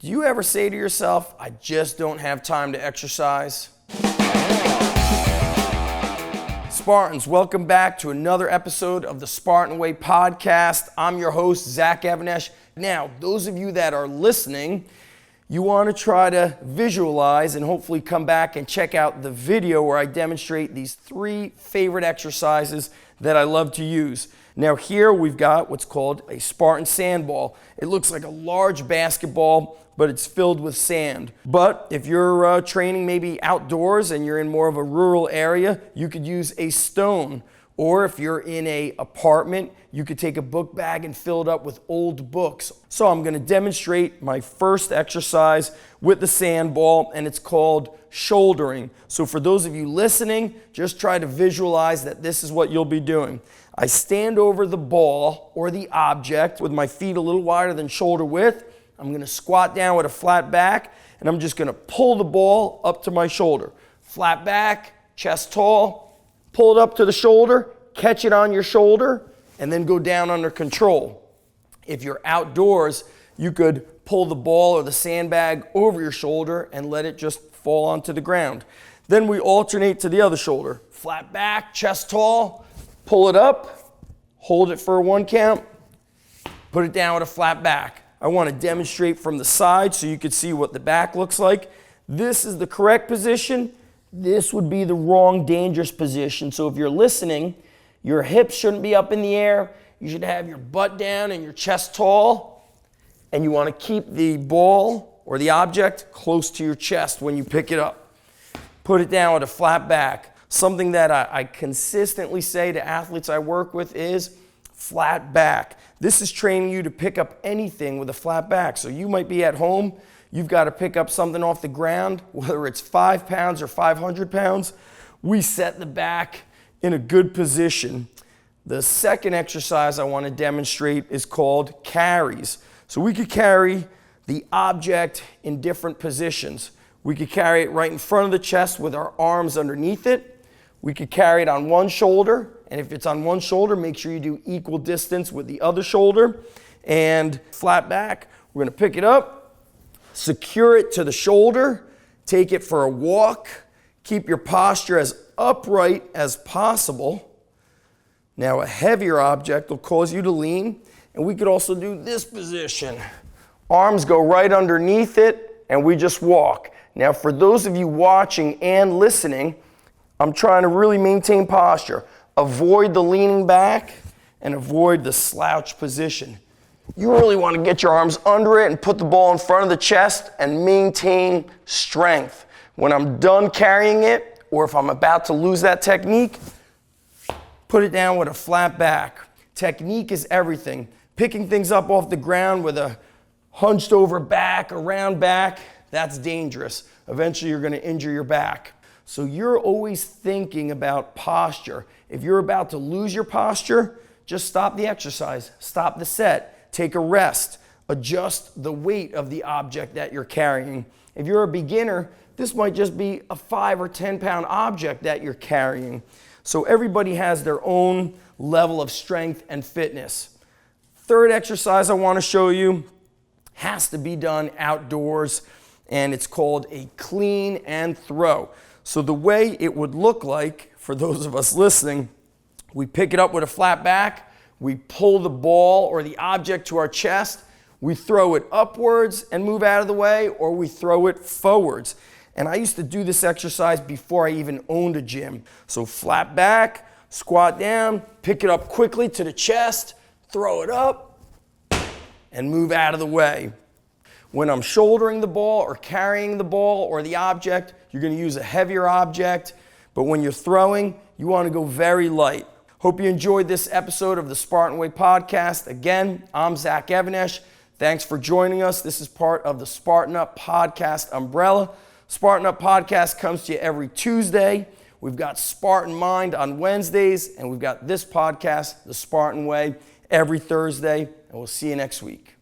Do you ever say to yourself, I just don't have time to exercise? Spartans, welcome back to another episode of the Spartan Way podcast. I'm your host, Zach Even-Esh. Now, those of you that are listening, you want to try to visualize and hopefully come back and check out the video where I demonstrate these 3 favorite exercises that I love to use. Now here we've got what's called a Spartan sandball. It looks like a large basketball, but it's filled with sand. But if you're training maybe outdoors and you're in more of a rural area, you could use a stone. Or if you're in an apartment, you could take a book bag and fill it up with old books. So I'm going to demonstrate my first exercise with the sandball, and it's called shouldering. So for those of you listening, just try to visualize that this is what you'll be doing. I stand over the ball or the object with my feet a little wider than shoulder width. I'm going to squat down with a flat back, and I'm just going to pull the ball up to my shoulder. Flat back, chest tall, pull it up to the shoulder, catch it on your shoulder, and then go down under control. If you're outdoors, you could pull the ball or the sandbag over your shoulder and let it just fall onto the ground. Then we alternate to the other shoulder. Flat back, chest tall, pull it up, hold it for a 1 count, put it down with a flat back. I want to demonstrate from the side so you can see what the back looks like. This is the correct position. This would be the wrong, dangerous position. So if you're listening, your hips shouldn't be up in the air. You should have your butt down and your chest tall. And you want to keep the ball or the object close to your chest when you pick it up. Put it down with a flat back. Something that I consistently say to athletes I work with is flat back. This is training you to pick up anything with a flat back. So you might be at home, you've got to pick up something off the ground, whether it's 5 pounds or 500 pounds. We set the back in a good position. The second exercise I want to demonstrate is called carries. So we could carry the object in different positions. We could carry it right in front of the chest with our arms underneath it. We could carry it on one shoulder, and if it's on one shoulder, make sure you do equal distance with the other shoulder. And flat back, we're going to pick it up, secure it to the shoulder, take it for a walk, keep your posture as upright as possible. Now a heavier object will cause you to lean, and we could also do this position. Arms go right underneath it, and we just walk. Now for those of you watching and listening, I'm trying to really maintain posture. Avoid the leaning back and avoid the slouch position. You really want to get your arms under it and put the ball in front of the chest and maintain strength. When I'm done carrying it, or if I'm about to lose that technique, put it down with a flat back. Technique is everything. Picking things up off the ground with a hunched over back, a round back, that's dangerous. Eventually you're going to injure your back. So you're always thinking about posture. If you're about to lose your posture, just stop the exercise, stop the set, take a rest, adjust the weight of the object that you're carrying. If you're a beginner, this might just be a 5 or 10 pound object that you're carrying. So everybody has their own level of strength and fitness. Third exercise I want to show you has to be done outdoors, and it's called a clean and throw. So the way it would look like, for those of us listening, we pick it up with a flat back, we pull the ball or the object to our chest, we throw it upwards and move out of the way, or we throw it forwards. And I used to do this exercise before I even owned a gym. So flat back, squat down, pick it up quickly to the chest, throw it up, and move out of the way. When I'm shouldering the ball or carrying the ball or the object, you're going to use a heavier object. But when you're throwing, you want to go very light. Hope you enjoyed this episode of the Spartan Way podcast. Again, I'm Zach Even-Esh. Thanks for joining us. This is part of the Spartan Up podcast umbrella. Spartan Up podcast comes to you every Tuesday. We've got Spartan Mind on Wednesdays, and we've got this podcast, The Spartan Way, every Thursday. And we'll see you next week.